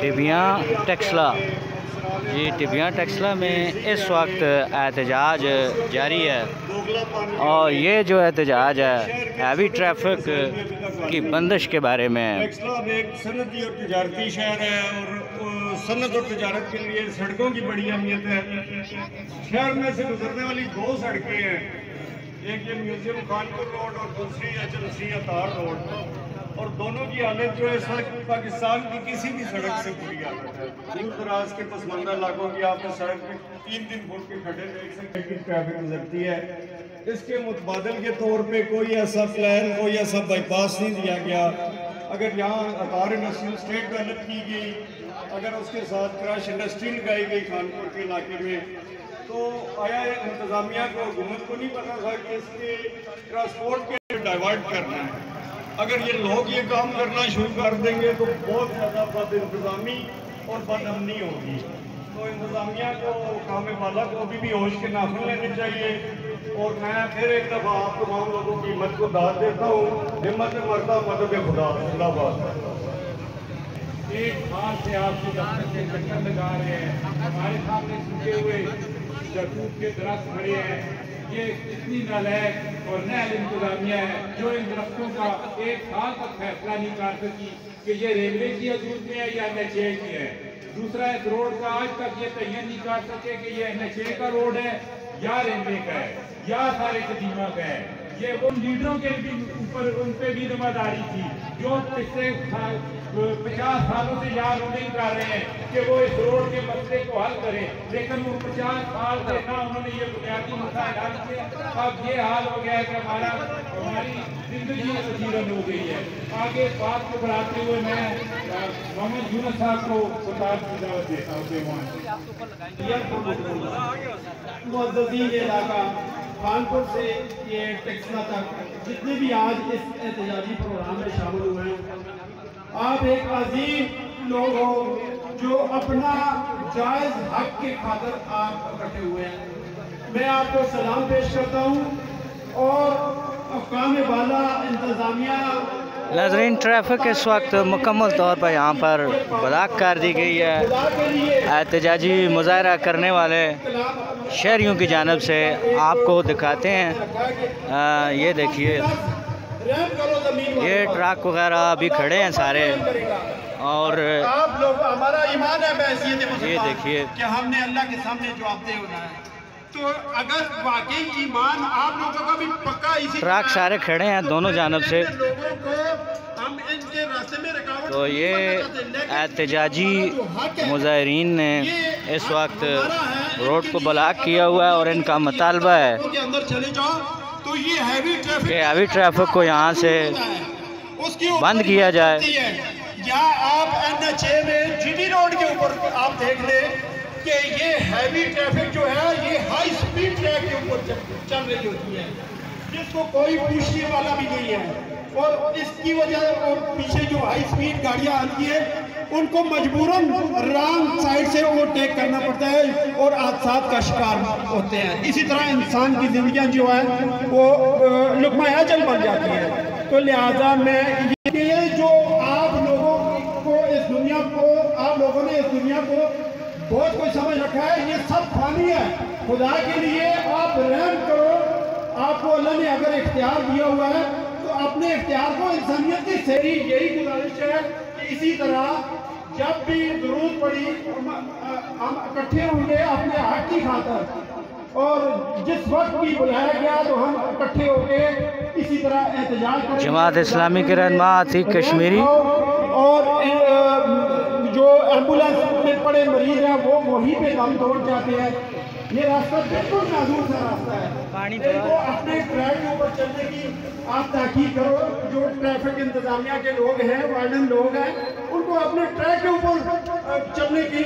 टिबियाँ टेक्सला जी, टिबियाँ टेक्सला में इस वक्त एहतजाज जारी है और ये जो एहतजाज है हैवी ट्रैफिक की बंदिश के बारे में है। टेक्सला एक सनती और तजारती शहर है और सनत और तजारत के लिए सड़कों की बड़ी अहमियत है। शहर में से गुजरने वाली दो सड़कें हैं, एक ये म्यूजियम खानपुर रोड और दूसरी HMC अतार रोड, और दोनों की हालत जो है सड़क पाकिस्तान की किसी भी सड़क से बुरी हालत है। दूर दराज के पसमानदा इलाकों की आपको सड़क में 3-3 फुट के खड्डे देख सकते हैं कि ट्रैफिक गुजरती है। इसके मुतबादल के तौर पे कोई ऐसा प्लान, कोई ऐसा बाईपास नहीं दिया गया। अगर यहाँ अतार इंडस्ट्रियल स्टेट डेवलप की गई, अगर उसके साथ क्रश इंडस्ट्री लगाई गई खानपुर के इलाके में, तो आया इंतजामिया को, हुकूमत को नहीं पता था कि इसके ट्रांसपोर्ट के डाइवर्ट करना है। अगर ये लोग ये काम करना शुरू कर देंगे तो बहुत ज़्यादा बद इंतज़ामी और बदअमनी होगी। तो इंतज़ामिया को, काम वाला को अभी भी होश के नाखून लेने चाहिए। और मैं फिर एक दफ़ा आप तमाम लोगों की हिम्मत को दाद देता हूँ। हिम्मत मरता मदद खुदा जिंदाबाद। एक साल से आपके दफ्तर से चक्कर लगा रहे हैं, हमारे सामने सूखे हुए जरतूत के दरख्त खड़े हैं। ये इतनी नालायक और नहल इंतजामिया है जो इन दरख्तों का एक साल तक फैसला नहीं कर सकी कि ये रेलवे की हदूद में है या NH में है। दूसरा, इस रोड का आज तक ये तयन नहीं कर सके कि ये NH का रोड है या रेलवे का है या सारे कदीमा का है। ये उन लीडरों के भी ऊपर, उन पे भी जिम्मेदारी थी जो पिछले 50 सालों से यहाँ रोडिंग कर रहे हैं कि वो इस रोड के मसले को हल करें, लेकिन वो 50 साल से ना उन्होंने ये बुनियादी मसाइल हल किए। अब ये हाल हो गया है कि हमारी जिंदगी जीवन हो गई है। आगे बात को बढ़ाते हुए मैं मोहम्मद यूनुस साहब को खिताब की दावत देता हूँ। कानपुर से ये टेक्सला तक जितने भी आज इस एहतजाजी प्रोग्राम में शामिल हुए हैं, आप एक अजीम लोग हो जो अपना जायज़ हक के खातिर आप इकट्ठे हुए हैं। मैं आपको सलाम पेश करता हूँ और अहकाम वाला इंतज़ामिया। नाज़रीन, ट्रैफिक इस वक्त मुकम्मल तौर पर यहाँ पर ब्लॉक कर दी गई है। एहतजाजी मुजाहरा करने वाले शहरियों की जानिब से आपको दिखाते हैं। ये देखिए, ये ट्रक वगैरह अभी खड़े हैं सारे, और आप लोग, हमारा ईमान है ये देखिए कि हमने अल्लाह के सामने जवाबदेह होना है। तो अगर वाकई ईमान आप लोगों का भी पक्का, इसी ट्रक सारे खड़े हैं दोनों जानिब से। लोगों को हम इनके रास्ते में रुकावट, तो ये एहतजाजी मुजाहिरीन ने इस वक्त रोड को ब्लॉक किया हुआ है और इनका मुतालबा है अंदर चले जाओ तो ये हैवी ट्रैफिक को यहाँ से बंद किया जाए। या आप NH में GT रोड के ऊपर आप देख लें कि ये हैवी ट्रैफिक जो है ये हाई स्पीड ट्रैक के ऊपर चल रही होती है, जिसको कोई पूछने वाला भी नहीं है। और इसकी वजह, और पीछे जो हाई स्पीड गाड़ियां आती है उनको मजबूरन रॉन्ग साइड से ओवरटेक करना पड़ता है और हादसा का शिकार होते हैं। इसी तरह इंसान की जिंदगियां जो है वो लुक़मा अजल बन जाती है। तो लिहाजा मैं ये जो आप लोगों को इस दुनिया को, आप लोगों ने इस दुनिया को बहुत कुछ समझ रखा है, ये सब फानी है। खुदा के लिए आप रहम करो। आपको अल्लाह ने अगर इख्तियार दिया हुआ है तो अपने इख्तियार को इंसानियत की सेरी, यही गुजारिश है कि इसी तरह जब भी जरूरत पड़ी हम इकट्ठे होंगे अपने हक की खातर, और जिस वक्त भी बुलाया गया तो हम इकट्ठे होकर इसी तरह एहतजाज करेंगे। जमात इस्लामी के रहनुमा आतिक कश्मीरी और जो एम्बुलेंस में पड़े मरीज हैं वो वहीं पे दम तोड़ जाते हैं। ये रास्ता बिल्कुल नाजुक सा रास्ता है। इनको अपने ट्रैक के ऊपर चलने की आप ताकीद करो। जो ट्रैफिक इंतजामिया के लोग हैं, वार्डन लोग हैं, उनको अपने ट्रैक के ऊपर चलने की।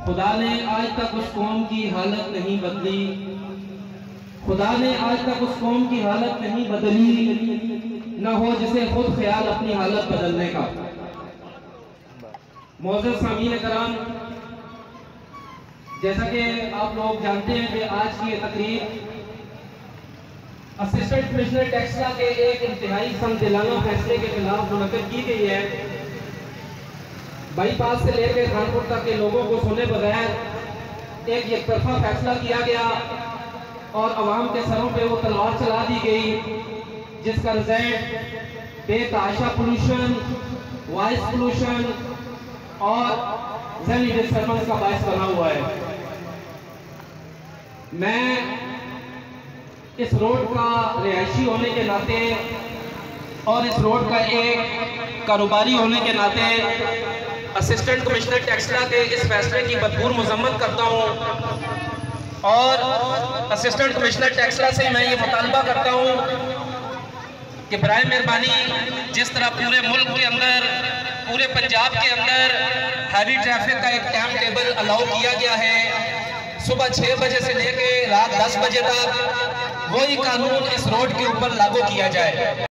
खुदा ने आज तक उस कौम की हालत नहीं बदली, खुदा ने आज तक उस कौम की हालत नहीं बदली, न हो जिसे खुद ख्याल अपनी हालत बदलने का। मोअज़्ज़ज़ सामीन कराम, जैसा कि आप लोग जानते हैं कि आज की ये तकरीर असिस्टेंट कमिश्नर टेक्सला के एक इंतहाई संदिलाना फैसले के खिलाफ मुनक़िद की गई है। बाईपास से लेकर कानपुर तक के लोगों को सुने बगैर एक तरफा फैसला किया गया और अवाम के सरों पे वो तलवार चला दी गई, जिसका रिजल्ट बेतहाशा पोल्यूशन, वॉइस पोल्यूशन और ज़हनी डिस्टर्बेंस का बायस बना हुआ है। मैं इस रोड का रिहायशी होने के नाते और इस रोड का एक कारोबारी होने के नाते असिस्टेंट कमिश्नर टेक्सला के इस फैसले की भरपूर मजम्मत करता हूँ और असिस्टेंट कमिश्नर टेक्सला से मैं ये मुतालबा करता हूँ कि बराए मेहरबानी जिस तरह पूरे मुल्क के अंदर, पूरे पंजाब के अंदर हैवी ट्रैफिक का एक टाइम टेबल अलाउ किया गया है, सुबह 6 बजे से लेकर रात 10 बजे तक वही कानून इस रोड के ऊपर लागू किया जाए।